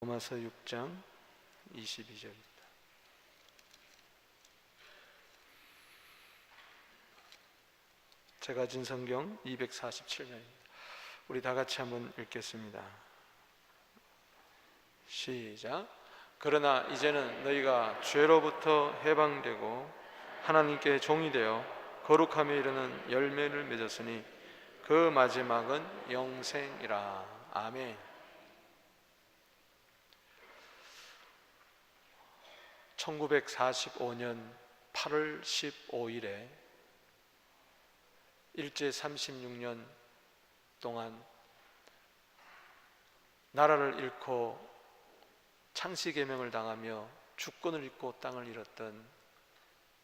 로마서 6장 22절입니다. 제가 진 성경 247면입니다. 우리 다 같이 한번 읽겠습니다. 시작. 그러나 이제는 너희가 죄로부터 해방되고 하나님께 종이 되어 거룩함에 이르는 열매를 맺었으니 그 마지막은 영생이라. 아멘. 1945년 8월 15일에 일제 36년 동안 나라를 잃고 창씨개명을 당하며 주권을 잃고 땅을 잃었던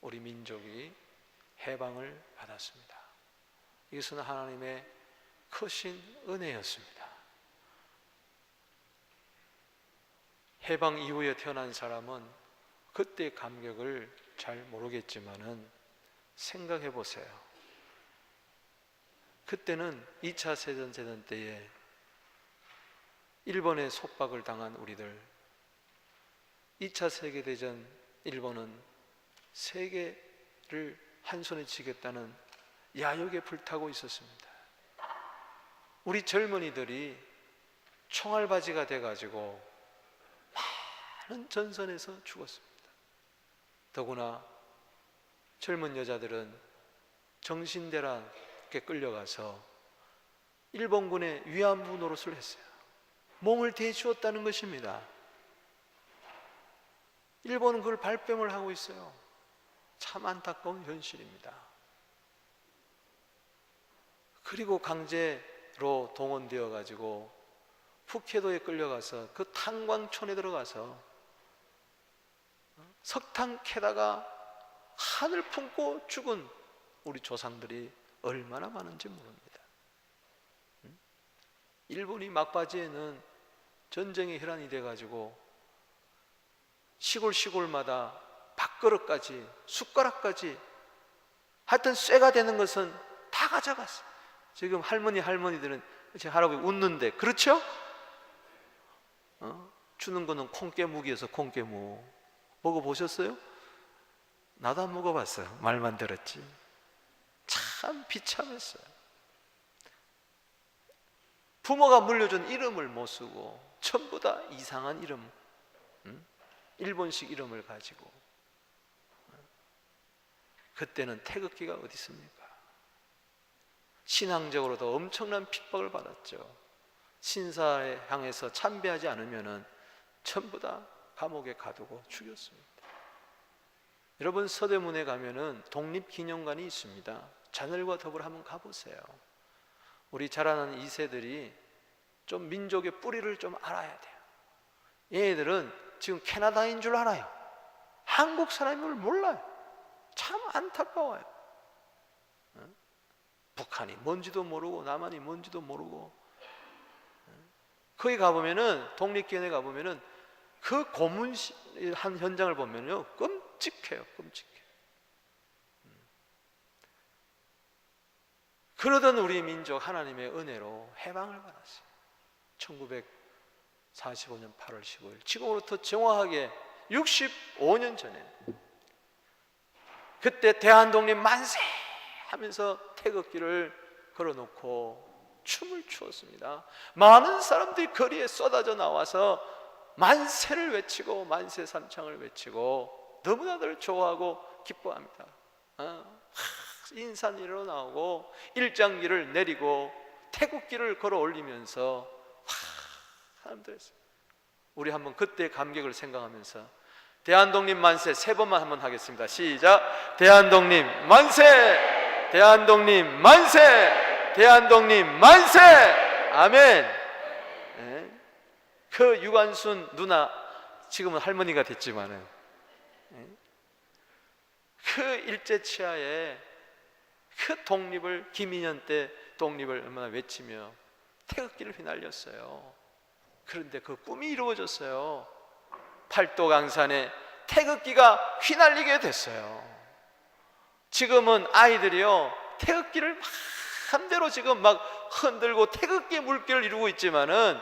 우리 민족이 해방을 받았습니다. 이것은 하나님의 크신 은혜였습니다. 해방 이후에 태어난 사람은 그때의 감격을 잘 모르겠지만은 생각해 보세요. 그때는 2차 세계대전 때에 일본의 속박을 당한 우리들, 2차 세계대전 일본은 세계를 한 손에 쥐겠다는 야욕에 불타고 있었습니다. 우리 젊은이들이 총알바지가 돼가지고 많은 전선에서 죽었습니다. 더구나 젊은 여자들은 정신대란에 끌려가서 일본군의 위안부 노릇을 했어요. 몸을 대주었다는 것입니다. 일본은 그걸 발뺌을 하고 있어요. 참 안타까운 현실입니다. 그리고 강제로 동원되어 가지고 푸케도에 끌려가서 그 탄광촌에 들어가서 석탄 캐다가 한을 품고 죽은 우리 조상들이 얼마나 많은지 모릅니다. 일본이 막바지에는 전쟁의 혈안이 돼가지고 시골마다 밥그릇까지 숟가락까지 하여튼 쇠가 되는 것은 다 가져갔어요. 지금 할머니들은 제 할아버지 웃는데 그렇죠? 주는 거는 콩깨묵이어서 콩깨묵 먹어보셨어요? 나도 안 먹어봤어요. 말만 들었지. 참 비참했어요. 부모가 물려준 이름을 못 쓰고 전부 다 이상한 이름, 일본식 이름을 가지고. 그때는 태극기가 어디 있습니까? 신앙적으로도 엄청난 핍박을 받았죠. 신사에 향해서 참배하지 않으면은 전부 다 감옥에 가두고 죽였습니다. 여러분, 서대문에 가면은 독립기념관이 있습니다. 자녀들과 더불어 한번 가보세요. 우리 자라는 2세들이 좀 민족의 뿌리를 좀 알아야 돼요. 얘네들은 지금 캐나다인 줄 알아요. 한국 사람임을 몰라요. 참 안타까워요. 북한이 뭔지도 모르고 남한이 뭔지도 모르고. 거기 가보면은, 독립기념관에 가보면은 그 고문한 현장을 보면요 끔찍해요. 끔찍해요. 그러던 우리 민족 하나님의 은혜로 해방을 받았어요. 1945년 8월 15일, 지금으로부터 정확하게 65년 전에 그때 대한독립 만세 하면서 태극기를 걸어놓고 춤을 추었습니다. 많은 사람들이 거리에 쏟아져 나와서 만세를 외치고 만세 삼창을 외치고 너무나들 좋아하고 기뻐합니다. 인산 위로 나오고 일장기를 내리고 태국기를 걸어 올리면서 사람들 했어요. 우리 한번 그때 감격을 생각하면서 대한독립 만세 3번만 한번 하겠습니다. 시작. 대한독립 만세, 대한독립 만세, 대한독립 만세. 아멘. 그 유관순 누나, 지금은 할머니가 됐지만은 그 일제치하에 그 독립을, 김인현 때 독립을 얼마나 외치며 태극기를 휘날렸어요. 그런데 그 꿈이 이루어졌어요. 팔도강산에 태극기가 휘날리게 됐어요. 지금은 아이들이요 태극기를 마음대로 지금 막 흔들고 태극기 물결을 이루고 있지만은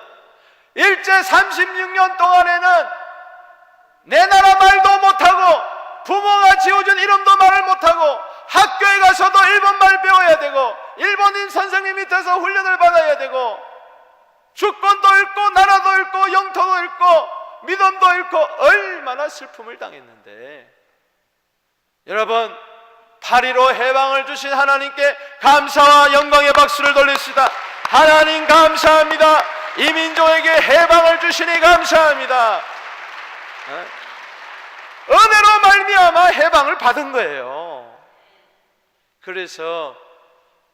일제 36년 동안에는 내 나라 말도 못하고 부모가 지어준 이름도 말을 못하고 학교에 가서도 일본말 배워야 되고 일본인 선생님 밑에서 훈련을 받아야 되고 주권도 잃고 나라도 잃고 영토도 잃고 믿음도 잃고 얼마나 슬픔을 당했는데, 여러분 8.15 해방을 주신 하나님께 감사와 영광의 박수를 돌립시다. 하나님 감사합니다. 이 민족에게 해방을 주시니 감사합니다. 은혜로 말미암아 해방을 받은 거예요. 그래서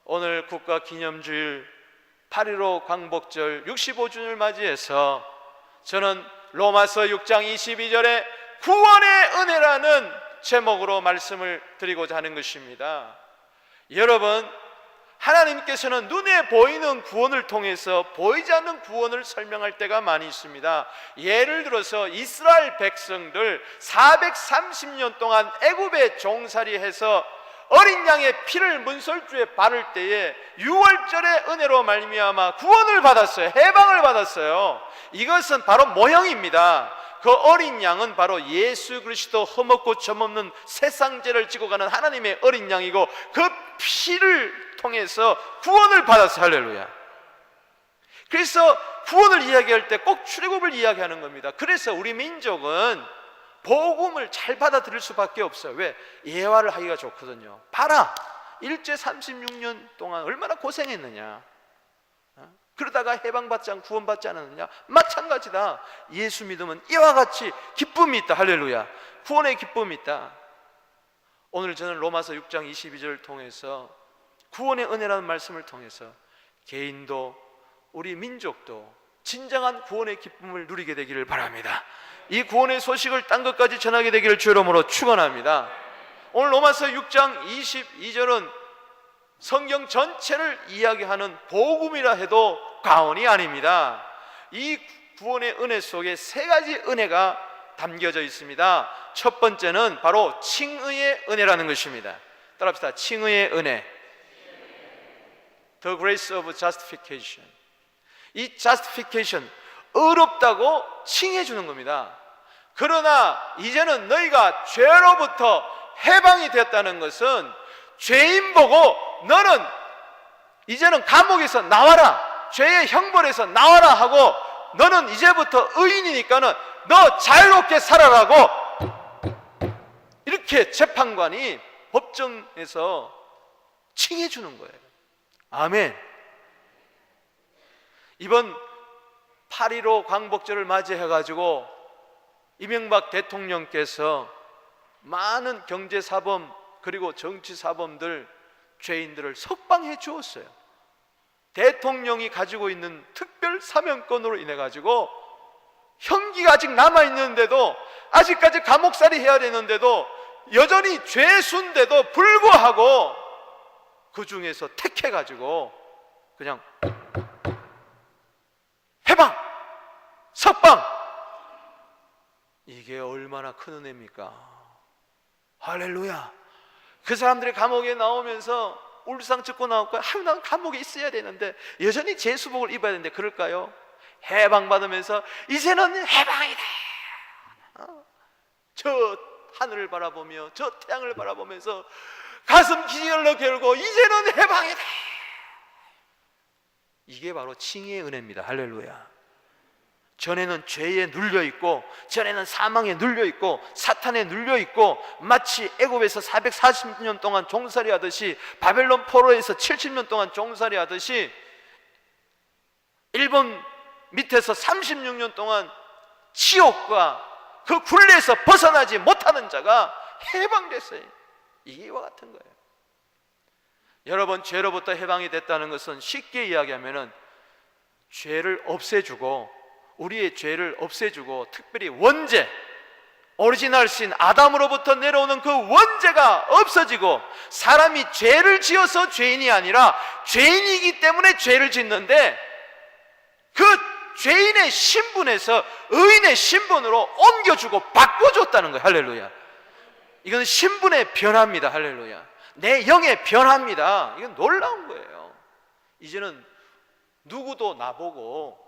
오늘 국가기념주일 8.15 광복절 65주년을 맞이해서 저는 로마서 6장 22절에 구원의 은혜라는 제목으로 말씀을 드리고자 하는 것입니다. 여러분, 하나님께서는 눈에 보이는 구원을 통해서 보이지 않는 구원을 설명할 때가 많이 있습니다. 예를 들어서 이스라엘 백성들 430년 동안 애굽에 종살이해서 어린 양의 피를 문설주에 바를 때에 6월절의 은혜로 말미암아 구원을 받았어요. 해방을 받았어요. 이것은 바로 모형입니다. 그 어린 양은 바로 예수 그리스도 흠없고 점없는 세상죄를 지고 가는 하나님의 어린 양이고 그 피를 통해서 구원을 받았어요. 할렐루야. 그래서 구원을 이야기할 때 꼭 출애굽을 이야기하는 겁니다. 그래서 우리 민족은 복음을 잘 받아들일 수밖에 없어요. 왜? 예화를 하기가 좋거든요. 봐라, 일제 36년 동안 얼마나 고생했느냐, 그러다가 해방받지 않고 구원받지 않았느냐. 마찬가지다. 예수 믿으면 이와 같이 기쁨이 있다. 할렐루야. 구원의 기쁨이 있다. 오늘 저는 로마서 6장 22절을 통해서 구원의 은혜라는 말씀을 통해서 개인도 우리 민족도 진정한 구원의 기쁨을 누리게 되기를 바랍니다. 이 구원의 소식을 딴 것까지 전하게 되기를 주 이름으로 축원합니다. 오늘 로마서 6장 22절은 성경 전체를 이야기하는 복음이라 해도 과언이 아닙니다. 이 구원의 은혜 속에 세 가지 은혜가 담겨져 있습니다. 첫 번째는 바로 칭의의 은혜라는 것입니다. 따라합시다. 칭의의 은혜. The grace of justification. 이 justification, 의롭다고 칭해 주는 겁니다. 그러나 이제는 너희가 죄로부터 해방이 되었다는 것은 죄인 보고 너는 이제는 감옥에서 나와라, 죄의 형벌에서 나와라 하고 너는 이제부터 의인이니까는 너 자유롭게 살아라고 이렇게 재판관이 법정에서 칭해 주는 거예요. 아멘. 이번 8.15 광복절을 맞이해가지고 이명박 대통령께서 많은 경제사범 그리고 정치사범들, 죄인들을 석방해 주었어요. 대통령이 가지고 있는 특별 사면권으로 인해 가지고 형기가 아직 남아있는데도, 아직까지 감옥살이 해야 되는데도, 여전히 죄수인데도 불구하고 그 중에서 택해 가지고 그냥 해방, 석방. 이게 얼마나 큰 은혜입니까? 할렐루야. 그 사람들이 감옥에 나오면서 울상 찍고 나올까요? 난 감옥에 있어야 되는데, 여전히 제수복을 입어야 되는데 그럴까요? 해방받으면서 이제는 해방이다. 저 하늘을 바라보며 저 태양을 바라보면서 가슴 기절로 겨루고 이제는 해방이다. 이게 바로 칭의의 은혜입니다. 할렐루야. 전에는 죄에 눌려있고, 전에는 사망에 눌려있고, 사탄에 눌려있고, 마치 애굽에서 440년 동안 종살이 하듯이, 바벨론 포로에서 70년 동안 종살이 하듯이, 일본 밑에서 36년 동안 지옥과 그 굴레에서 벗어나지 못하는 자가 해방됐어요. 이와 같은 거예요. 여러분, 죄로부터 해방이 됐다는 것은 쉽게 이야기하면은 죄를 없애주고, 우리의 죄를 없애주고, 특별히 원죄, 오리지널 신 아담으로부터 내려오는 그 원죄가 없어지고, 사람이 죄를 지어서 죄인이 아니라 죄인이기 때문에 죄를 짓는데 그 죄인의 신분에서 의인의 신분으로 옮겨주고 바꿔줬다는 거예요. 할렐루야. 이건 신분의 변화입니다. 할렐루야. 내 영의 변화입니다. 이건 놀라운 거예요. 이제는 누구도 나보고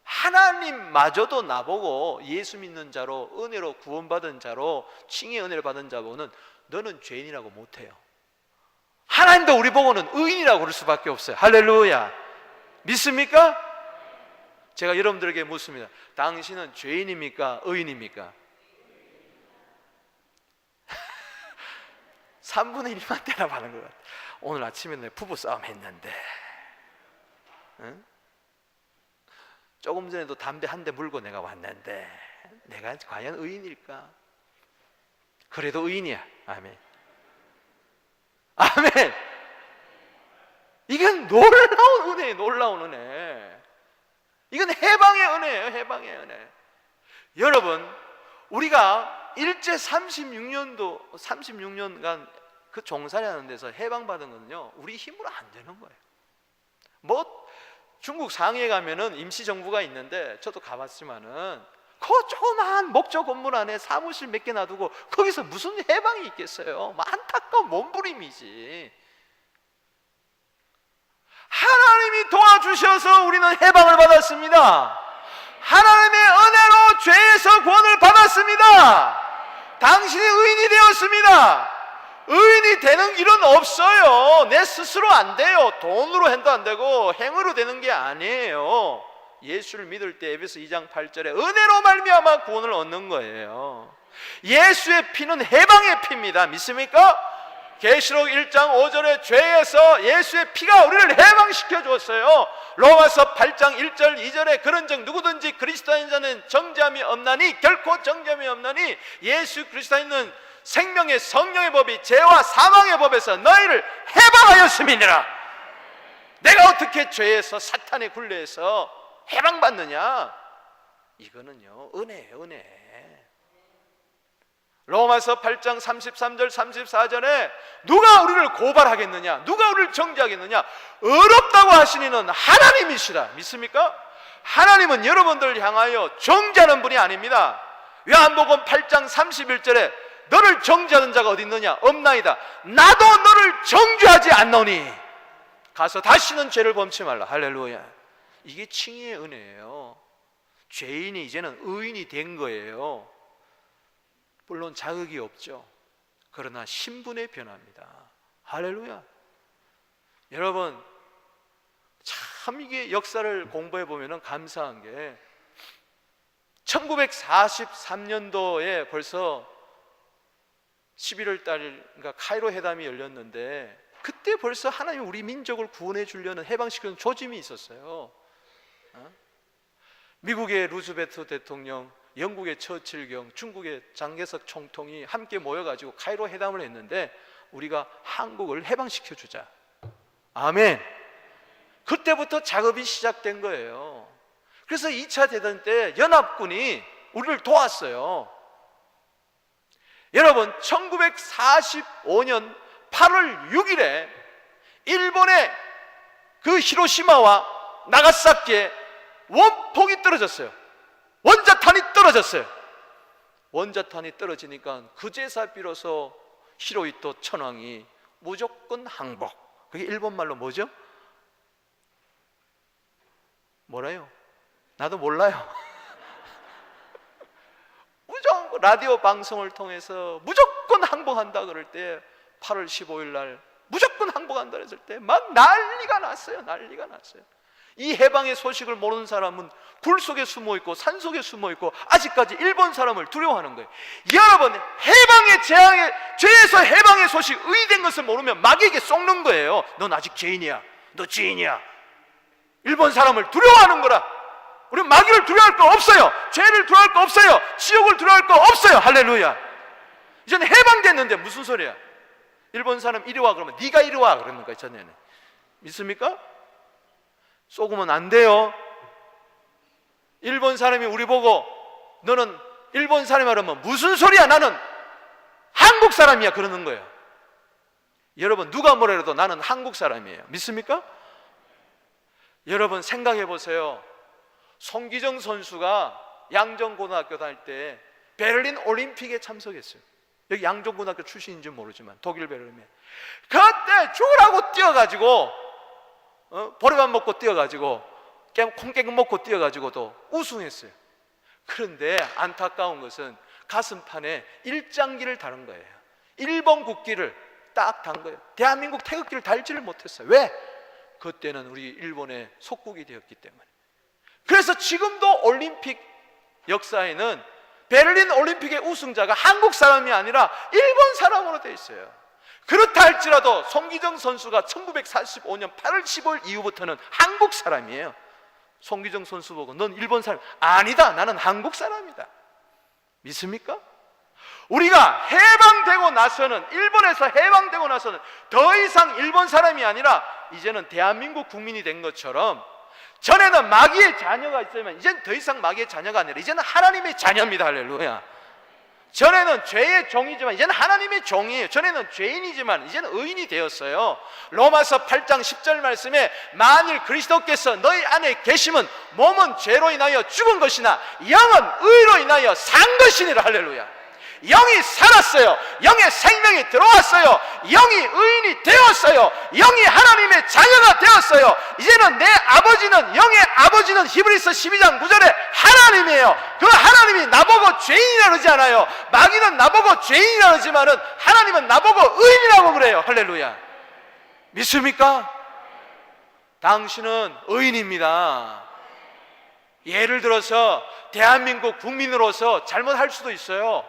하나님마저도 나보고 예수 믿는 자로, 은혜로 구원받은 자로, 칭의 은혜를 받은 자로는 너는 죄인이라고 못해요. 하나님도 우리 보고는 의인이라고 그럴 수밖에 없어요. 할렐루야. 믿습니까? 제가 여러분들에게 묻습니다. 당신은 죄인입니까? 의인입니까? 3분의 1만 대답하는 것 같아요. 오늘 아침에 내 부부싸움 했는데, 응? 조금 전에도 담배 한 대 물고 내가 왔는데 내가 과연 의인일까? 그래도 의인이야. 아멘. 아멘. 이건 놀라운 은혜예요. 놀라운 은혜. 이건 해방의 은혜예요. 해방의 은혜. 여러분, 우리가 일제 36년간 그 종살이하는 데서 해방받은 거는요, 우리 힘으로 안 되는 거예요. 뭐 중국 상해에 가면은 임시정부가 있는데, 저도 가봤지만은 그 조그만 목조 건물 안에 사무실 몇 개 놔두고 거기서 무슨 해방이 있겠어요? 뭐 안타까운 몸부림이지. 하나님이 도와주셔서 우리는 해방을 받았습니다. 하나님의 은혜로 죄에서 구원을 받았습니다. 당신이 의인이 되었습니다. 의인이 되는 길은 없어요. 내 스스로 안 돼요. 돈으로 해도 안 되고 행으로 되는 게 아니에요. 예수를 믿을 때 에베소 2장 8절에 은혜로 말미암아 구원을 얻는 거예요. 예수의 피는 해방의 피입니다. 믿습니까? 계시록 1장 5절에 죄에서 예수의 피가 우리를 해방시켜 주었어요. 로마서 8장 1절 2절에 그런즉 누구든지 그리스도인 자는 정죄함이 없나니, 결코 정죄함이 없나니 예수 그리스도인은 생명의 성령의 법이 죄와 사망의 법에서 너희를 해방하였음이니라. 내가 어떻게 죄에서 사탄의 굴레에서 해방받느냐? 이거는요, 은혜예요, 은혜. 로마서 8장 33절 34절에 누가 우리를 고발하겠느냐? 누가 우리를 정죄하겠느냐? 어렵다고 하시니는 하나님이시라. 믿습니까? 하나님은 여러분들을 향하여 정죄하는 분이 아닙니다. 요한복음 8장 31절에 너를 정죄하는 자가 어디 있느냐? 없나이다. 나도 너를 정죄하지 않노니 가서 다시는 죄를 범치 말라. 할렐루야. 이게 칭의의 은혜예요. 죄인이 이제는 의인이 된 거예요. 물론 자격이 없죠. 그러나 신분의 변화입니다. 할렐루야. 여러분, 참 이게 역사를 공부해 보면 감사한 게 1943년도에 벌써 11월 달인가 카이로 회담이 열렸는데, 그때 벌써 하나님 우리 민족을 구원해 주려는, 해방시키는 조짐이 있었어요. 미국의 루즈벨트 대통령, 영국의 처칠경, 중국의 장개석 총통이 함께 모여가지고 카이로 회담을 했는데 우리가 한국을 해방시켜 주자. 아멘. 그때부터 작업이 시작된 거예요. 그래서 2차 대전 때 연합군이 우리를 도왔어요. 여러분, 1945년 8월 6일에 일본의 그 히로시마와 나가사키에 원폭이 떨어졌어요. 원자탄이 떨어졌어요. 원자탄이 떨어지니까 그제사 비로소 히로히토 천황이 무조건 항복. 그게 일본말로 뭐죠? 뭐라요? 나도 몰라요. 무조건 라디오 방송을 통해서 무조건 항복한다 그럴 때, 8월 15일 날 무조건 항복한다 그랬을 때 막 난리가 났어요. 난리가 났어요. 이 해방의 소식을 모르는 사람은 굴 속에 숨어 있고 산 속에 숨어 있고 아직까지 일본 사람을 두려워하는 거예요. 여러분, 해방의 죄에서 해방의 소식, 의된 것을 모르면 마귀에게 속는 거예요. 넌 아직 죄인이야. 너 죄인이야. 일본 사람을 두려워하는 거라. 우리는 마귀를 두려워할 거 없어요. 죄를 두려워할 거 없어요. 지옥을 두려워할 거 없어요. 할렐루야. 이제는 해방됐는데 무슨 소리야? 일본 사람 이리 와 그러면 네가 이리 와 그러는 거예요. 전에는. 믿습니까? 쏘으면 안 돼요. 일본 사람이 우리 보고 너는 일본 사람이 그러면 무슨 소리야, 나는 한국 사람이야 그러는 거예요. 여러분, 누가 뭐래도 나는 한국 사람이에요. 믿습니까? 여러분, 생각해 보세요. 송기정 선수가 양정고등학교 다닐 때 베를린 올림픽에 참석했어요. 여기 양정고등학교 출신인지 모르지만 독일 베를린에 그때 죽으라고 뛰어가지고 보리밥 먹고 뛰어가지고 콩깨금 먹고 뛰어가지고도 우승했어요. 그런데 안타까운 것은 가슴판에 일장기를 다른 거예요. 일본 국기를 딱 단 거예요. 대한민국 태극기를 달지를 못했어요. 왜? 그때는 우리 일본의 속국이 되었기 때문에. 그래서 지금도 올림픽 역사에는 베를린 올림픽의 우승자가 한국 사람이 아니라 일본 사람으로 되어 있어요. 그렇다 할지라도 송기정 선수가 1945년 8월 15일 이후부터는 한국 사람이에요. 송기정 선수 보고 넌 일본 사람, 아니다, 나는 한국 사람이다. 믿습니까? 우리가 해방되고 나서는, 일본에서 해방되고 나서는 더 이상 일본 사람이 아니라 이제는 대한민국 국민이 된 것처럼, 전에는 마귀의 자녀가 있으면 이제는 더 이상 마귀의 자녀가 아니라 이제는 하나님의 자녀입니다. 할렐루야. 전에는 죄의 종이지만 이제는 하나님의 종이에요. 전에는 죄인이지만 이제는 의인이 되었어요. 로마서 8장 10절 말씀에 만일 그리스도께서 너희 안에 계시면 몸은 죄로 인하여 죽은 것이나 영은 의로 인하여 산 것이니라. 할렐루야. 영이 살았어요. 영의 생명이 들어왔어요. 영이 의인이 되었어요. 영이 하나님의 자녀가 되었어요. 이제는 내 아버지는, 영의 아버지는 히브리서 12장 9절에 하나님이에요. 그 하나님이 나보고 죄인이라 그러지 않아요. 마귀는 나보고 죄인이라 그러지만은 하나님은 나보고 의인이라고 그래요. 할렐루야. 믿습니까? 당신은 의인입니다. 예를 들어서 대한민국 국민으로서 잘못할 수도 있어요.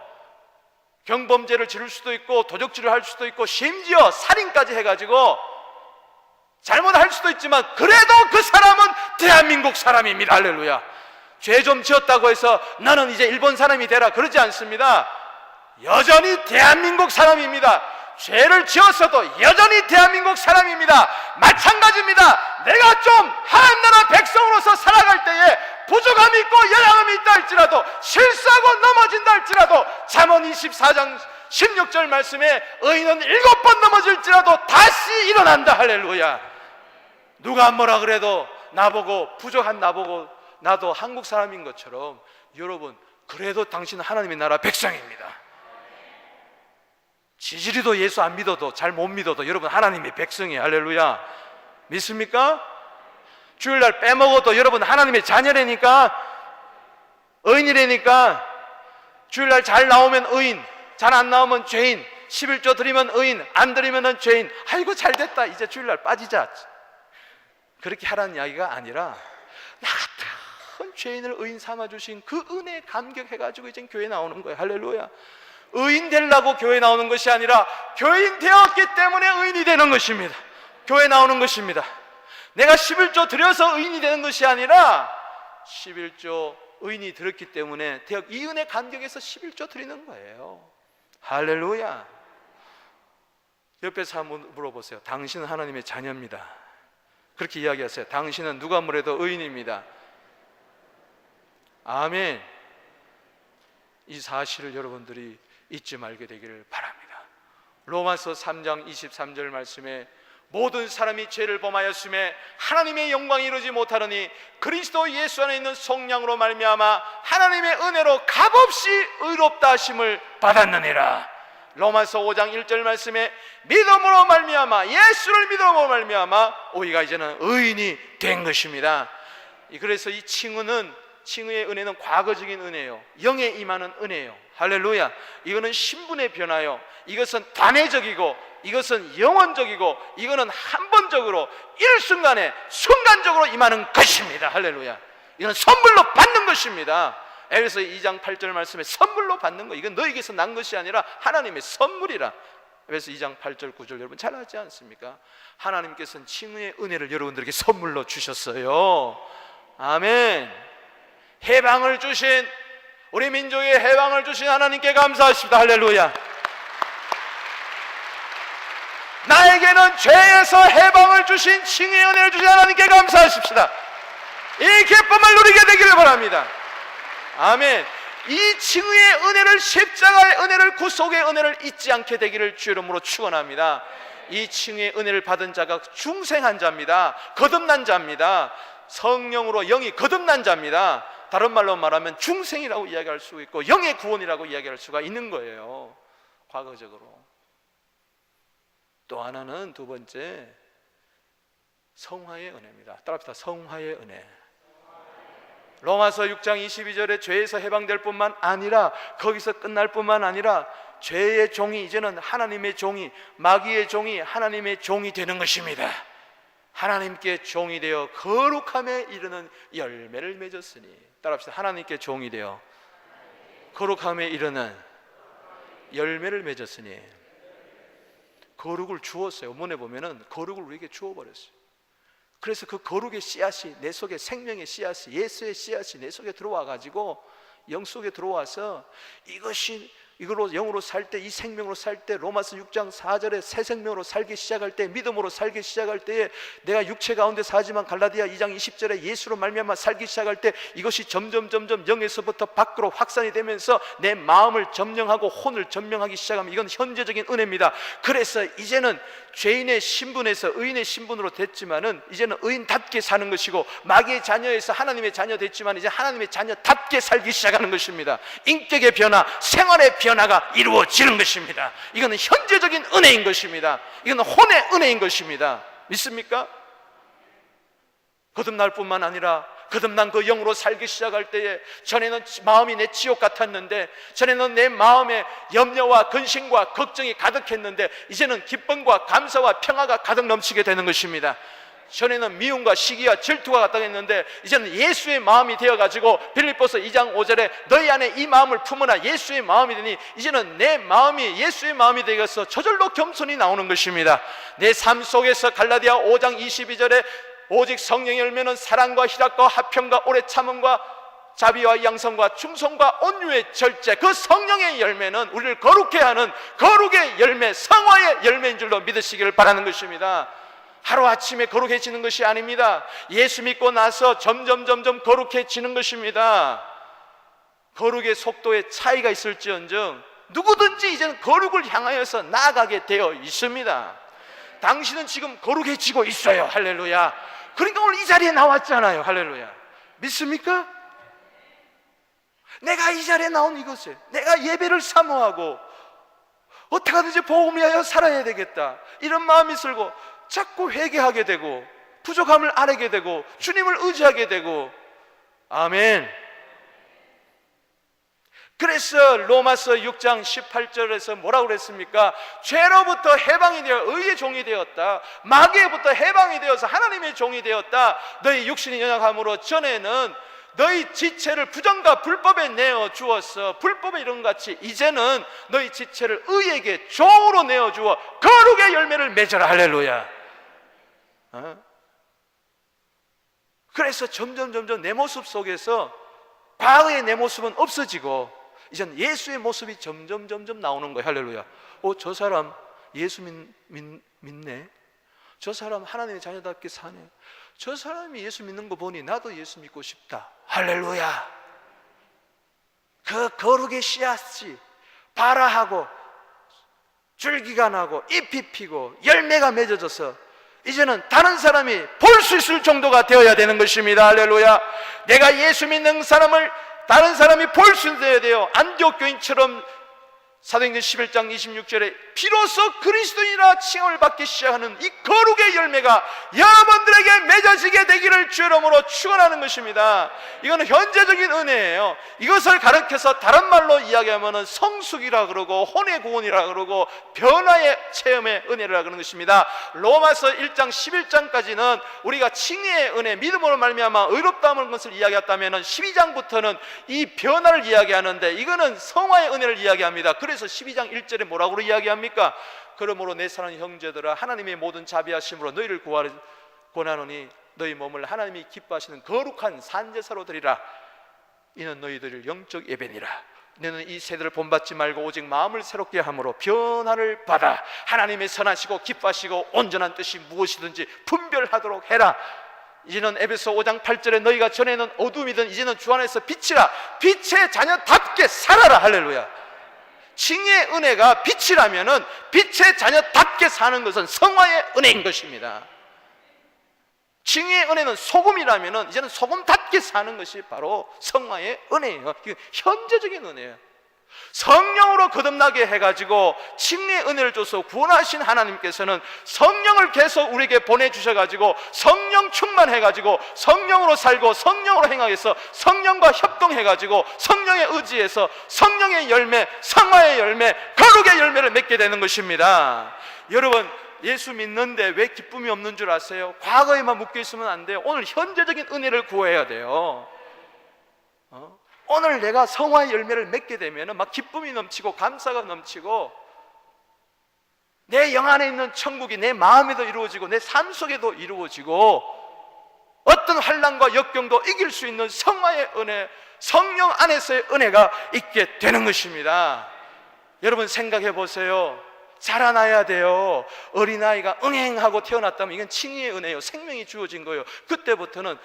경범죄를 지를 수도 있고 도적질을 할 수도 있고 심지어 살인까지 해가지고 잘못할 수도 있지만 그래도 그 사람은 대한민국 사람입니다. 할렐루야. 죄 좀 지었다고 해서 나는 이제 일본 사람이 되라 그러지 않습니다. 여전히 대한민국 사람입니다. 죄를 지었어도 여전히 대한민국 사람입니다. 마찬가지입니다. 내가 좀 하나님 나라 백성으로서 살아갈 때에 부족함이 있고 연약함이 있다 할지라도, 실수하고 넘어진다 할지라도, 잠언 24장 16절 말씀에 의인은 7번 넘어질지라도 다시 일어난다. 할렐루야. 누가 뭐라 그래도 나보고, 부족한 나보고 나도 한국 사람인 것처럼, 여러분 그래도 당신은 하나님의 나라 백성입니다. 지지리도 예수 안 믿어도, 잘 못 믿어도 여러분 하나님의 백성이에요. 할렐루야. 믿습니까? 주일날 빼먹어도 여러분 하나님의 자녀라니까, 의인이라니까. 주일날 잘 나오면 의인, 잘 안 나오면 죄인. 11조 드리면 의인, 안 드리면 죄인. 아이고 잘됐다, 이제 주일날 빠지자. 그렇게 하라는 이야기가 아니라, 나 같은 죄인을 의인 삼아주신 그 은혜에 감격해가지고 이제 교회 나오는 거예요. 할렐루야. 의인 되려고 교회 나오는 것이 아니라 교인 되었기 때문에 의인이 되는 것입니다. 교회 나오는 것입니다. 내가 11조 드려서 의인이 되는 것이 아니라 11조 의인이 들었기 때문에 이 은혜 감격에서 11조 드리는 거예요. 할렐루야. 옆에서 한번 물어보세요. 당신은 하나님의 자녀입니다. 그렇게 이야기하세요. 당신은 누가 뭐래도 의인입니다. 아멘. 이 사실을 여러분들이 잊지 말게 되기를 바랍니다. 로마서 3장 23절 말씀에 모든 사람이 죄를 범하였음에 하나님의 영광이 이루지 못하느니 그리스도 예수 안에 있는 성령으로 말미암아 하나님의 은혜로 값없이 의롭다 하심을 받았느니라. 로마서 5장 1절 말씀에 믿음으로 말미암아, 예수를 믿음으로 말미암아 우리가 이제는 의인이 된 것입니다. 그래서 이 칭의의 은혜는 과거적인 은혜예요. 영에 임하는 은혜예요. 할렐루야. 이거는 신분의 변화요. 이것은 단회적이고, 이것은 영원적이고, 이거는 한번적으로 일순간에 순간적으로 임하는 것입니다. 할렐루야. 이건 선물로 받는 것입니다. 에베소 2장 8절 말씀에 선물로 받는 거, 이건 너에게서 난 것이 아니라 하나님의 선물이라. 에베소 2장 8절 9절 여러분 잘 알지 않습니까? 하나님께서는 칭의의 은혜를 여러분들에게 선물로 주셨어요. 아멘. 해방을 주신, 우리 민족의 해방을 주신 하나님께 감사하십니다. 할렐루야. 나에게는 죄에서 해방을 주신 칭의의 은혜를 주신 하나님께 감사하십시다. 이 기쁨을 누리게 되기를 바랍니다. 아멘. 이 칭의의 은혜를, 십자가의 은혜를, 구속의 은혜를 잊지 않게 되기를 주 이름으로 축원합니다. 이 칭의의 은혜를 받은 자가 중생한 자입니다. 거듭난 자입니다. 성령으로 영이 거듭난 자입니다. 다른 말로 말하면 중생이라고 이야기할 수 있고 영의 구원이라고 이야기할 수가 있는 거예요. 과거적으로. 또 하나는, 두 번째, 성화의 은혜입니다. 따라합시다. 성화의 은혜. 로마서 6장 22절에 죄에서 해방될 뿐만 아니라 거기서 끝날 뿐만 아니라 죄의 종이 이제는 하나님의 종이, 마귀의 종이 하나님의 종이 되는 것입니다. 하나님께 종이 되어 거룩함에 이르는 열매를 맺었으니, 따라합시다. 하나님께 종이 되어 거룩함에 이르는 열매를 맺었으니. 거룩을 주었어요. 본문에 보면은 거룩을 우리에게 주어버렸어요. 그래서 그 거룩의 씨앗이 내 속에, 생명의 씨앗이, 예수의 씨앗이 내 속에 들어와 가지고 영 속에 들어와서 이걸로 영으로 살 때, 이 생명으로 살 때, 로마서 6장 4절에 새 생명으로 살기 시작할 때, 믿음으로 살기 시작할 때에 내가 육체 가운데 사지만 갈라디아 2장 20절에 예수로 말미암아 살기 시작할 때 이것이 점점 영에서부터 밖으로 확산이 되면서 내 마음을 점령하고 혼을 점령하기 시작하면 이건 현재적인 은혜입니다. 그래서 이제는 죄인의 신분에서 의인의 신분으로 됐지만은 이제는 의인답게 사는 것이고, 마귀의 자녀에서 하나님의 자녀 됐지만 이제 하나님의 자녀답게 살기 시작하는 것입니다. 인격의 변화, 생활의 변화가 이루어지는 것입니다. 이거는 현재적인 은혜인 것입니다. 이거는 혼의 은혜인 것입니다. 믿습니까? 거듭날 뿐만 아니라 거듭난 그 영으로 살기 시작할 때에, 전에는 마음이 내 지옥 같았는데, 전에는 내 마음에 염려와 근심과 걱정이 가득했는데 이제는 기쁨과 감사와 평화가 가득 넘치게 되는 것입니다. 전에는 미움과 시기와 질투가 가득했는데 이제는 예수의 마음이 되어가지고 빌립보서 2장 5절에 너희 안에 이 마음을 품으나 예수의 마음이 되니, 이제는 내 마음이 예수의 마음이 되어서 저절로 겸손이 나오는 것입니다. 내 삶 속에서 갈라디아 5장 22절에 오직 성령의 열매는 사랑과 희락과 화평과 오래 참음과 자비와 양성과 충성과 온유의 절제, 그 성령의 열매는 우리를 거룩해 하는 거룩의 열매, 성화의 열매인 줄로 믿으시기를 바라는 것입니다. 하루아침에 거룩해지는 것이 아닙니다. 예수 믿고 나서 점점 거룩해지는 것입니다. 거룩의 속도에 차이가 있을지언정 누구든지 이제는 거룩을 향하여서 나아가게 되어 있습니다. 당신은 지금 거룩해지고 있어요. 할렐루야. 그러니까 오늘 이 자리에 나왔잖아요. 할렐루야. 믿습니까? 내가 이 자리에 나온 이것을, 내가 예배를 사모하고 어떻게 하든지 복음을 위하여 살아야 되겠다, 이런 마음이 들고 자꾸 회개하게 되고 부족함을 알게 되고 주님을 의지하게 되고. 아멘. 그래서 로마서 6장 18절에서 뭐라고 그랬습니까? 죄로부터 해방이 되어 의의 종이 되었다, 마귀로부터 해방이 되어서 하나님의 종이 되었다. 너희 육신이 연약함으로 전에는 너희 지체를 부정과 불법에 내어 주었어. 불법에 이런 것 같이 이제는 너희 지체를 의에게 종으로 내어 주어 거룩의 열매를 맺어라. 할렐루야. 그래서 점점 내 모습 속에서 과거의 내 모습은 없어지고 이제는 예수의 모습이 점점 나오는 거예요. 할렐루야. 저 사람 예수 믿네. 저 사람 하나님의 자녀답게 사네. 저 사람이 예수 믿는 거 보니 나도 예수 믿고 싶다. 할렐루야. 그 거룩의 씨앗이 발아하고 줄기가 나고 잎이 피고 열매가 맺어져서 이제는 다른 사람이 볼 수 있을 정도가 되어야 되는 것입니다. 할렐루야. 내가 예수 믿는 사람을 다른 사람이 볼 수 있어야 돼요. 안디옥 교인처럼 사도행전 11장 26절에 비로소 그리스도인이라 칭함을 받기 시작하는 이 거룩의 열매가 여러분들에게 맺어지게 되기를 주 이름으로 축원하는 것입니다. 이거는 현재적인 은혜예요. 이것을 가르쳐서 다른 말로 이야기하면 성숙이라 그러고 혼의 구원이라 그러고 변화의 체험의 은혜라 그러는 것입니다. 로마서 1장 11장까지는 우리가 칭의의 은혜, 믿음으로 말미암아 의롭다는 것을 이야기했다면 12장부터는 이 변화를 이야기하는데 이거는 성화의 은혜를 이야기합니다. 그래서 12장 1절에 뭐라고 이야기합니까? 그러므로 내 사랑하는 형제들아, 하나님의 모든 자비하심으로 너희를 권하노니 너희 몸을 하나님이 기뻐하시는 거룩한 산제사로 드리라. 이는 너희들을 영적 예배니라. 너는 이 세대를 본받지 말고 오직 마음을 새롭게 함으로 변화를 받아 하나님의 선하시고 기뻐하시고 온전한 뜻이 무엇이든지 분별하도록 해라. 이제는 에베소 5장 8절에 너희가 전에는 어둠이든 이제는 주 안에서 빛이라. 빛의 자녀답게 살아라. 할렐루야. 칭의의 은혜가 빛이라면은 빛의 자녀답게 사는 것은 성화의 은혜인 것입니다. 칭의의 은혜는 소금이라면은 이제는 소금답게 사는 것이 바로 성화의 은혜예요. 이게 현재적인 은혜예요. 성령으로 거듭나게 해가지고 칭의의 은혜를 줘서 구원하신 하나님께서는 성령을 계속 우리에게 보내주셔가지고 성령 충만해가지고 성령으로 살고 성령으로 행하여서 성령과 협동해가지고 성령의 의지에서 성령의 열매, 성화의 열매, 거룩의 열매를 맺게 되는 것입니다. 여러분, 예수 믿는데 왜 기쁨이 없는 줄 아세요? 과거에만 묶여 있으면 안 돼요. 오늘 현재적인 은혜를 구해야 돼요. 오늘 내가 성화의 열매를 맺게 되면 막 기쁨이 넘치고 감사가 넘치고 내 영 안에 있는 천국이 내 마음에도 이루어지고 내 삶 속에도 이루어지고 어떤 환난과 역경도 이길 수 있는 성화의 은혜, 성령 안에서의 은혜가 있게 되는 것입니다. 여러분 생각해 보세요. 자라나야 돼요. 어린아이가 응행하고 태어났다면 이건 칭의의 은혜예요. 생명이 주어진 거예요. 그때부터는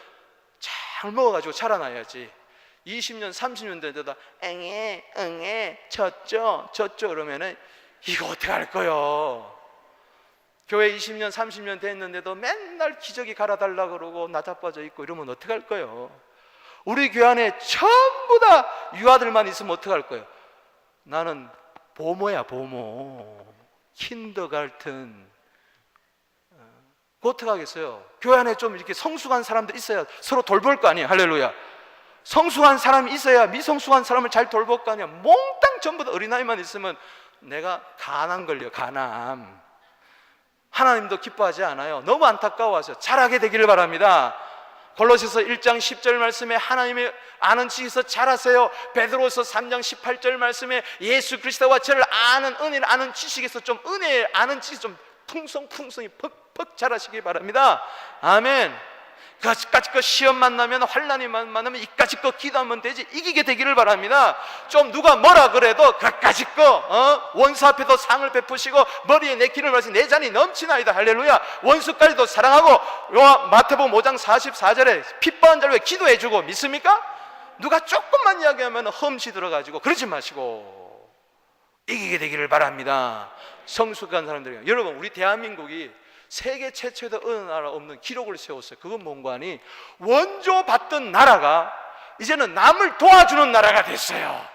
잘 먹어가지고 자라나야지. 20년, 30년 된데다 응애, 응애, 졌죠 그러면은 이거 어떻게 할 거요? 교회 20년, 30년 됐는데도 맨날 기저귀 갈아달라 그러고 나자빠져 있고 이러면 어떻게 할 거요? 우리 교회 안에 전부 다 유아들만 있으면 어떻게 할 거요? 나는 보모야, 보모. 킨더가르튼. 어떻게 하겠어요? 교회 안에 좀 이렇게 성숙한 사람들 있어야 서로 돌볼 거 아니에요. 할렐루야. 성숙한 사람이 있어야 미성숙한 사람을 잘 돌볼 거 아니야. 몽땅 전부 다 어린아이만 있으면 내가 가난 걸려, 가남. 하나님도 기뻐하지 않아요. 너무 안타까워하세요. 잘하게 되기를 바랍니다. 골로새서 1장 10절 말씀에 하나님의 아는 지식에서 잘하세요. 베드로서 3장 18절 말씀에 예수 그리스도와 저를 아는 은혜를 아는 지식에서 좀 은혜 아는 지식 좀 풍성풍성히 퍽퍽 잘하시기 바랍니다. 아멘. 그까짓 거 시험 만나면 환난이 만나면 이까짓 거 기도하면 되지. 이기게 되기를 바랍니다. 좀 누가 뭐라 그래도 그까짓 거 원수 앞에도 상을 베푸시고 머리에 내 기름을 바르시 내 잔이 넘치나이다. 할렐루야. 원수까지도 사랑하고 마태복음 5장 44절에 핍박한 자를 위해 기도해주고 믿습니까? 누가 조금만 이야기하면 험시 들어가지고 그러지 마시고 이기게 되기를 바랍니다. 성숙한 사람들이요. 여러분, 우리 대한민국이 세계 최초에도 어느 나라 없는 기록을 세웠어요. 그건 뭔가 하니 원조 받던 나라가 이제는 남을 도와주는 나라가 됐어요.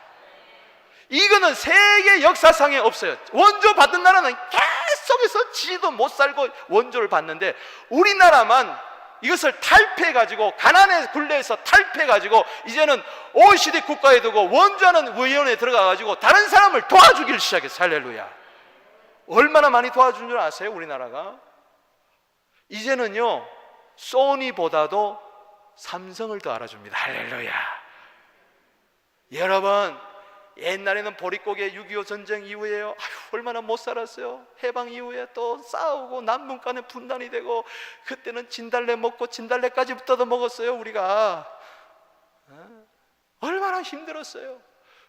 이거는 세계 역사상에 없어요. 원조 받던 나라는 계속해서 지도 못 살고 원조를 받는데 우리나라만 이것을 탈피해가지고 가난의 굴레에서 탈피해가지고 이제는 OECD 국가에 두고 원조하는 위원회에 들어가가지고 다른 사람을 도와주기를 시작했어요. 할렐루야. 얼마나 많이 도와준 줄 아세요? 우리나라가 이제는요 소니보다도 삼성을 더 알아줍니다. 할렐루야. 여러분, 옛날에는 보릿고개 6.25 전쟁 이후에요, 얼마나 못 살았어요. 해방 이후에 또 싸우고 남북 간에 분단이 되고 그때는 진달래 먹고 진달래까지부터 먹었어요. 우리가 얼마나 힘들었어요.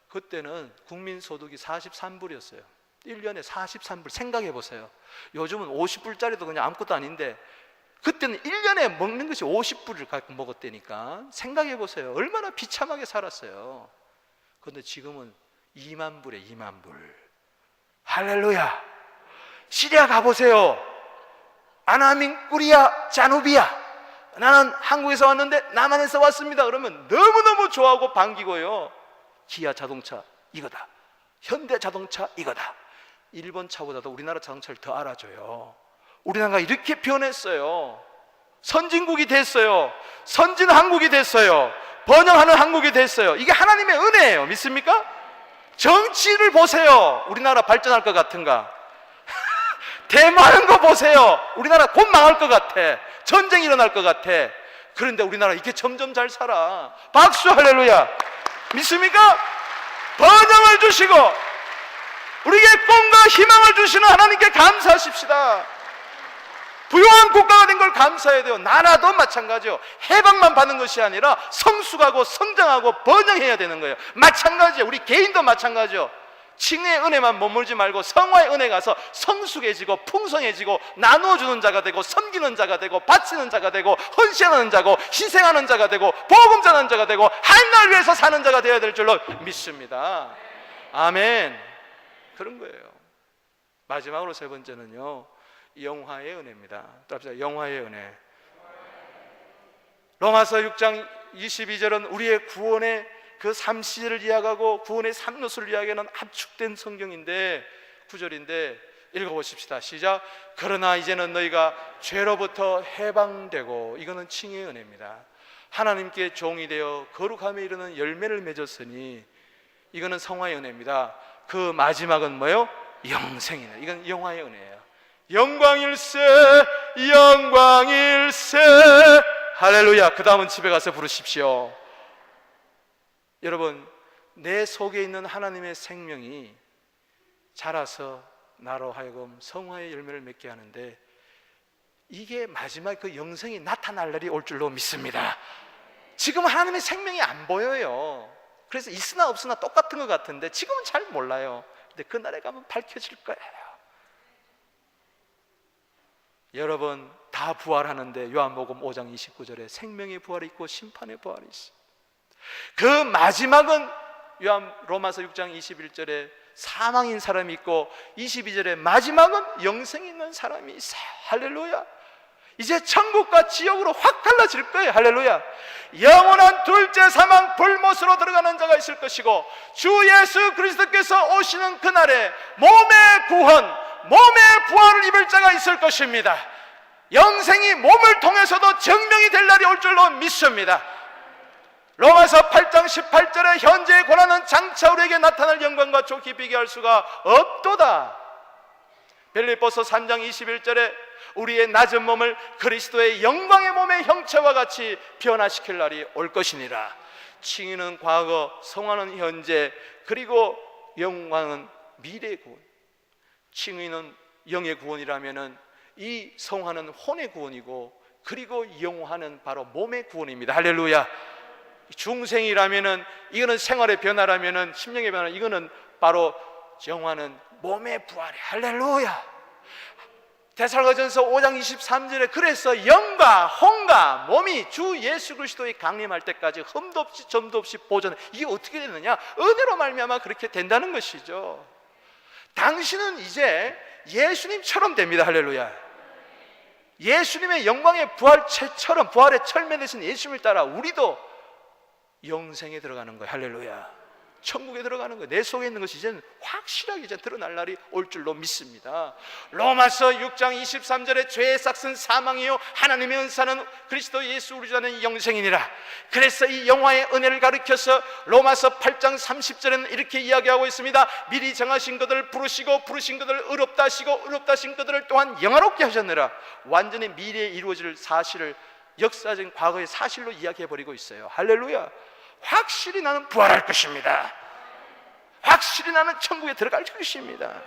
그때는 국민소득이 43불이었어요 1년에 43불. 생각해 보세요. 요즘은 50불짜리도 그냥 아무것도 아닌데 그때는 1년에 먹는 것이 50불을 갖고 먹었다니까. 생각해 보세요. 얼마나 비참하게 살았어요. 그런데 지금은 2만 불에 2만 불. 할렐루야. 시리아 가보세요. 아나민꾸리아 자누비아. 나는 한국에서 왔는데 남한에서 왔습니다. 그러면 너무너무 좋아하고 반기고요. 기아 자동차 이거다, 현대 자동차 이거다. 일본 차보다도 우리나라 자동차를 더 알아줘요. 우리나라가 이렇게 변했어요. 선진국이 됐어요. 선진 한국이 됐어요. 번영하는 한국이 됐어요. 이게 하나님의 은혜예요. 믿습니까? 정치를 보세요. 우리나라 발전할 것 같은가? 대만한 거 보세요. 우리나라 곧 망할 것 같아. 전쟁이 일어날 것 같아. 그런데 우리나라 이렇게 점점 잘 살아. 박수. 할렐루야. 믿습니까? 번영을 주시고 우리에게 꿈과 희망을 주시는 하나님께 감사하십시다. 부유한 국가가 된 걸 감사해야 돼요. 나라도 마찬가지요. 해방만 받는 것이 아니라 성숙하고 성장하고 번영해야 되는 거예요. 마찬가지예요. 우리 개인도 마찬가지요. 칭의의 은혜만 머물지 말고 성화의 은혜 가서 성숙해지고 풍성해지고 나누어주는 자가 되고 섬기는 자가 되고 바치는 자가 되고 헌신하는 자고 희생하는 자가 되고 복음 전하는 자가 되고 하나님을 위해서 사는 자가 되어야 될 줄로 믿습니다. 아멘. 그런 거예요. 마지막으로 세 번째는요, 영화의 은혜입니다. 또 합시다. 영화의 은혜. 로마서 6장 22절은 우리의 구원의 그 삶 시제를 이야기하고 구원의 삶 요소를 이야기하는 압축된 성경인데 9절인데 읽어보십시다. 시작. 그러나 이제는 너희가 죄로부터 해방되고, 이거는 칭의의 은혜입니다. 하나님께 종이 되어 거룩함에 이르는 열매를 맺었으니, 이거는 성화의 은혜입니다. 그 마지막은 뭐요? 영생이네. 이건 영화의 은혜예요. 영광일세, 영광일세. 할렐루야. 그 다음은 집에 가서 부르십시오. 여러분, 내 속에 있는 하나님의 생명이 자라서 나로 하여금 성화의 열매를 맺게 하는데, 이게 마지막 그 영생이 나타날 날이 올 줄로 믿습니다. 지금 하나님의 생명이 안 보여요. 그래서 있으나 없으나 똑같은 것 같은데 지금은 잘 몰라요. 근데 그날에 가면 밝혀질 거예요. 여러분, 다 부활하는데 요한복음 5장 29절에 생명의 부활이 있고 심판의 부활이 있어요. 그 마지막은 로마서 6장 21절에 사망인 사람이 있고, 22절에 마지막은 영생이 있는 사람이 있어요. 할렐루야. 이제 천국과 지옥으로 확 갈라질 거예요. 할렐루야. 영원한 둘째 사망 불못으로 들어가는 자가 있을 것이고, 주 예수 그리스도께서 오시는 그날에 몸의 구원, 몸의 부활을 입을 자가 있을 것입니다. 영생이 몸을 통해서도 증명이 될 날이 올 줄로 믿습니다. 로마서 8장 18절에 현재의 고난은 장차 우리에게 나타날 영광과 좋게 비교할 수가 없도다. 빌립보서 3장 21절에 우리의 낮은 몸을 그리스도의 영광의 몸의 형체와 같이 변화시킬 날이 올 것이니라. 칭의는 과거, 성화는 현재, 그리고 영광은 미래의 구원. 칭의는 영의 구원이라면은 이 성화는 혼의 구원이고, 그리고 영화는 바로 몸의 구원입니다. 할렐루야. 중생이라면은 이거는 생활의 변화라면은 심령의 변화, 이거는 바로 영화는 몸의 부활이. 할렐루야. 데살로니가전서 5장 23절에 그래서 영과 혼과 몸이 주 예수 그리스도의 강림할 때까지 흠도 없이 점도 없이 보존. 이게 어떻게 되느냐? 은혜로 말미암아 그렇게 된다는 것이죠. 당신은 이제 예수님처럼 됩니다. 할렐루야. 예수님의 영광의 부활체처럼, 부활의 철매 되신 예수님을 따라 우리도 영생에 들어가는 거예요. 할렐루야. 천국에 들어가는 거예요. 내 속에 있는 것이 이제는 확실하게 이제 드러날 날이 올 줄로 믿습니다. 로마서 6장 23절에 죄의 삭은 사망이요 하나님의 은사는 그리스도 예수 우리 주 안에 영생이니라. 그래서 이 영화의 은혜를 가리켜서 로마서 8장 30절에는 이렇게 이야기하고 있습니다. 미리 정하신 것들을 부르시고 부르신 것들을 의롭다 하시고 의롭다 하신 것들을 또한 영화롭게 하셨느라. 완전히 미래에 이루어질 사실을 역사적인 과거의 사실로 이야기해버리고 있어요. 할렐루야. 확실히 나는 부활할 것입니다. 확실히 나는 천국에 들어갈 것입니다.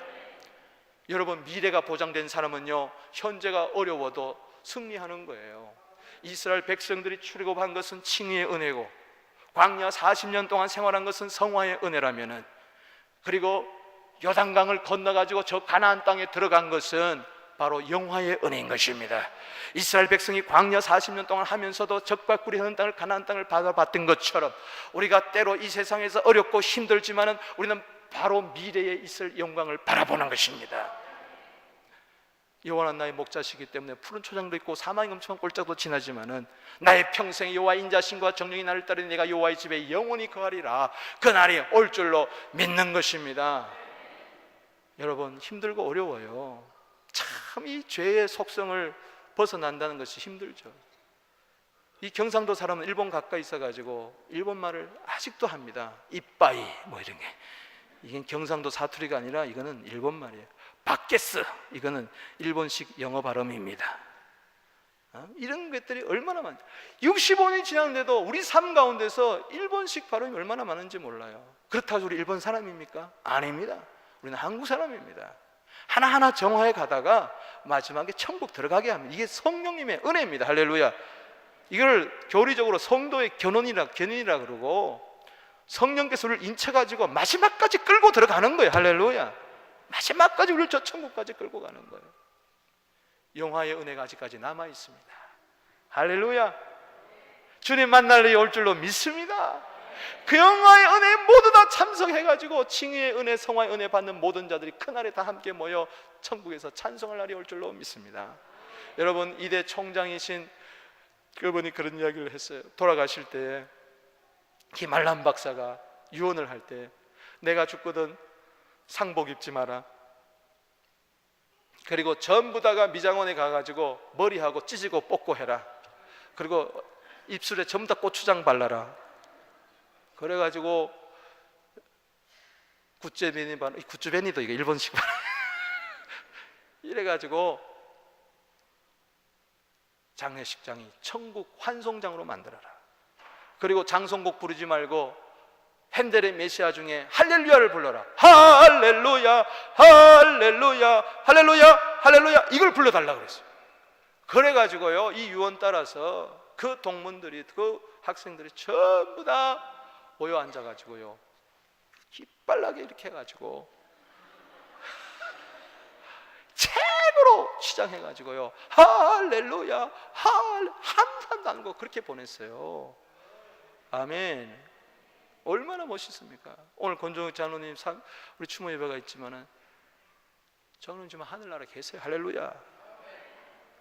여러분, 미래가 보장된 사람은요, 현재가 어려워도 승리하는 거예요. 이스라엘 백성들이 출애굽한 것은 칭의의 은혜고, 광야 40년 동안 생활한 것은 성화의 은혜라면은, 그리고 요단강을 건너가지고 저 가나안 땅에 들어간 것은 바로 영화의 은혜인 것입니다. 이스라엘 백성이 광야 40년 동안 하면서도 적과 꿀이 흐르는 땅을, 가나안 땅을 받아봤던 것처럼 우리가 때로 이 세상에서 어렵고 힘들지만은 우리는 바로 미래에 있을 영광을 바라보는 것입니다. 여호와는 나의 목자시기 때문에 푸른 초장도 있고 사망의 검침한 꼴짝도 지나지만은 나의 평생 여호와의 인자심과 정령이 나를 따르니 내가 여호와의 집에 영원히 거하리라. 그날이 올 줄로 믿는 것입니다. 여러분, 힘들고 어려워요. 참 이 죄의 속성을 벗어난다는 것이 힘들죠. 이 경상도 사람은 일본 가까이 있어가지고 일본 말을 아직도 합니다. 이빠이 뭐 이런 게. 이게 경상도 사투리가 아니라 이거는 일본 말이에요. 바게스, 이거는 일본식 영어 발음입니다. 이런 것들이 얼마나 많죠. 65년이 지났는데도 우리 삶 가운데서 일본식 발음이 얼마나 많은지 몰라요. 그렇다고 우리 일본 사람입니까? 아닙니다. 우리는 한국 사람입니다. 하나하나 정화해 가다가 마지막에 천국 들어가게 합니다. 이게 성령님의 은혜입니다. 할렐루야. 이걸 교리적으로 성도의 견인이라 그러고, 성령께서 우리를 인쳐가지고 마지막까지 끌고 들어가는 거예요. 할렐루야. 마지막까지 우리를 저 천국까지 끌고 가는 거예요. 영화의 은혜가 아직까지 남아 있습니다. 할렐루야. 주님 만날 날이 올 줄로 믿습니다. 그 영화의 은혜에 모두 다 참석해가지고 칭의의 은혜, 성화의 은혜 받는 모든 자들이 그날에 다 함께 모여 천국에서 찬송할 날이 올 줄로 믿습니다. 여러분, 이대 총장이신 그분이 그런 이야기를 했어요. 돌아가실 때 김알람 박사가 유언을 할 때 내가 죽거든 상복 입지 마라. 그리고 전부 다가 미장원에 가가지고 머리하고 찢고 뽑고 해라. 그리고 입술에 전부 다 고추장 발라라. 그래가지고 구찌베니도 이거 일본식 이래가지고 장례식장이 천국 환송장으로 만들어라. 그리고 장송곡 부르지 말고 핸델의 메시아 중에 할렐루야를 불러라. 할렐루야 할렐루야 할렐루야 할렐루야 이걸 불러달라고 그랬어요. 그래가지고요 이 유언 따라서 그 동문들이 그 학생들이 전부 다 모여 앉아가지고요 기빨나게 이렇게 해가지고 최고로 치장해가지고요 할렐루야 한 사람도 안 고 그렇게 보냈어요. 아멘. 얼마나 멋있습니까? 오늘 권종욱 장로님 우리 추모 예배가 있지만은 저는 지금 하늘나라 계세요. 할렐루야.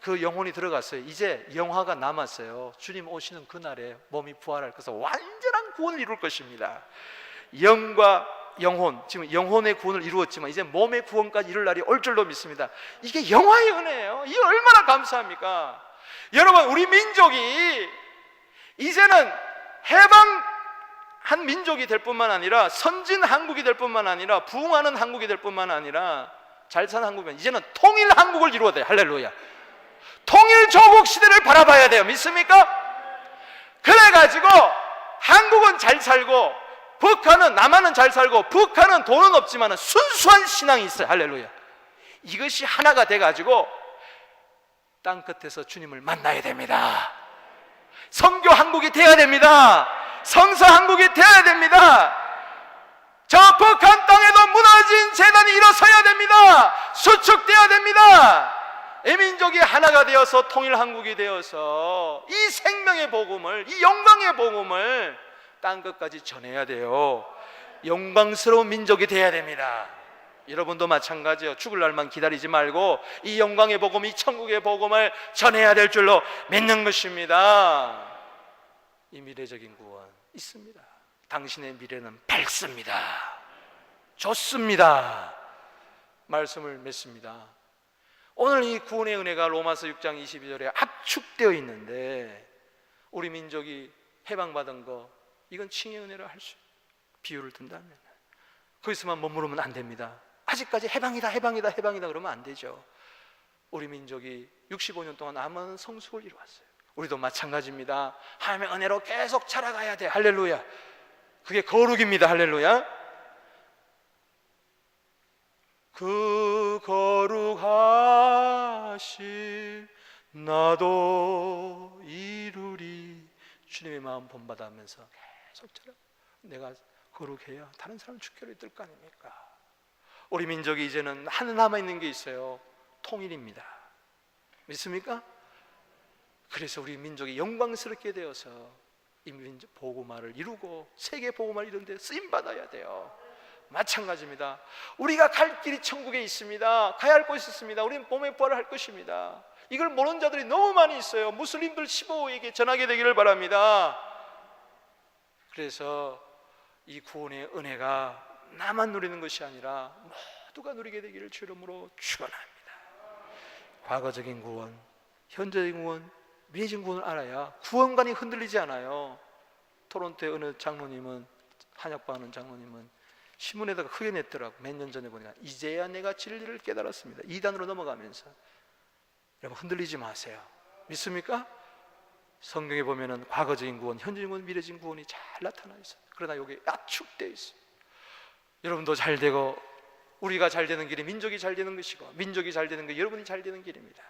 그 영혼이 들어갔어요. 이제 영화가 남았어요. 주님 오시는 그날에 몸이 부활할 것을 완전한 구원을 이룰 것입니다. 영과 영혼, 지금 영혼의 구원을 이루었지만 이제 몸의 구원까지 이룰 날이 올 줄로 믿습니다. 이게 영화의 은혜예요. 이게 얼마나 감사합니까? 여러분, 우리 민족이 이제는 해방한 민족이 될 뿐만 아니라 선진 한국이 될 뿐만 아니라 부흥하는 한국이 될 뿐만 아니라 잘 사는 한국이면 이제는 통일 한국을 이루어야 돼요. 할렐루야. 통일 조국 시대를 바라봐야 돼요. 믿습니까? 그래가지고 한국은 잘 살고 북한은 남한은 잘 살고 북한은 돈은 없지만 순수한 신앙이 있어요. 할렐루야. 이것이 하나가 돼가지고 땅끝에서 주님을 만나야 됩니다. 선교 한국이 돼야 됩니다. 성서 한국이 돼야 됩니다. 저 북한 땅에도 무너진 재단이 일어서야 됩니다. 수축되어야 됩니다. 이 민족이 하나가 되어서 통일 한국이 되어서 이 생명의 복음을, 이 영광의 복음을 땅끝까지 전해야 돼요. 영광스러운 민족이 돼야 됩니다. 여러분도 마찬가지요. 죽을 날만 기다리지 말고 이 영광의 복음, 이 천국의 복음을 전해야 될 줄로 믿는 것입니다. 이 미래적인 구원 있습니다. 당신의 미래는 밝습니다. 좋습니다. 말씀을 맺습니다. 오늘 이 구원의 은혜가 로마서 6장 22절에 압축되어 있는데 우리 민족이 해방받은 거 이건 칭의 은혜라 할 수 비유를 든다면 거기서만 머무르면 안 됩니다. 아직까지 해방이다 해방이다 해방이다 그러면 안 되죠. 우리 민족이 65년 동안 남은 성숙을 이루었어요. 우리도 마찬가지입니다. 하나님의 은혜로 계속 자라가야 돼. 할렐루야. 그게 거룩입니다. 할렐루야. 그 거룩하신 나도 이루리. 주님의 마음 본받아하면서 계속 자라. 내가 거룩해야 다른 사람 축교를 뜰 거 아닙니까? 우리 민족이 이제는 하나 남아있는 게 있어요. 통일입니다. 믿습니까? 그래서 우리 민족이 영광스럽게 되어서 이 민족 복음화를 이루고 세계 복음화를 이루는 데 쓰임받아야 돼요. 마찬가지입니다. 우리가 갈 길이 천국에 있습니다. 가야 할 곳이 있습니다. 우리는 몸의 부활을 할 것입니다. 이걸 모르는 자들이 너무 많이 있어요. 무슬림들 15호에게 전하게 되기를 바랍니다. 그래서 이 구원의 은혜가 나만 누리는 것이 아니라 모두가 누리게 되기를 주 이름으로 축원합니다. 과거적인 구원, 현재적인 구원, 미래적인 구원을 알아야 구원관이 흔들리지 않아요. 토론토의 어느 장로님은, 한약과하는 장로님은 신문에다가 크게 냈더라고. 몇 년 전에 보니까 이제야 내가 진리를 깨달았습니다. 2단으로 넘어가면서. 여러분 흔들리지 마세요. 믿습니까? 성경에 보면은 과거적인 구원, 현재적인 구원, 미래적인 구원이 잘 나타나 있어요. 그러나 여기 압축되어 있어요. 여러분도 잘 되고 우리가 잘 되는 길이 민족이 잘 되는 것이고 민족이 잘 되는 게 여러분이 잘 되는 길입니다.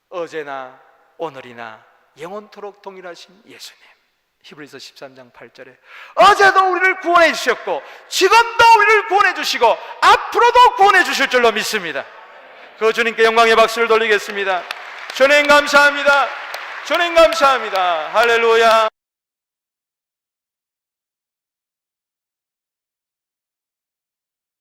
어제나 오늘이나 영원토록 동일하신 예수님. 히브리서 13장 8절에 어제도 우리를 구원해 주셨고 지금도 우리를 구원해 주시고 앞으로도 구원해 주실 줄로 믿습니다. 그 주님께 영광의 박수를 돌리겠습니다. 주님 감사합니다. 주님 감사합니다. 할렐루야.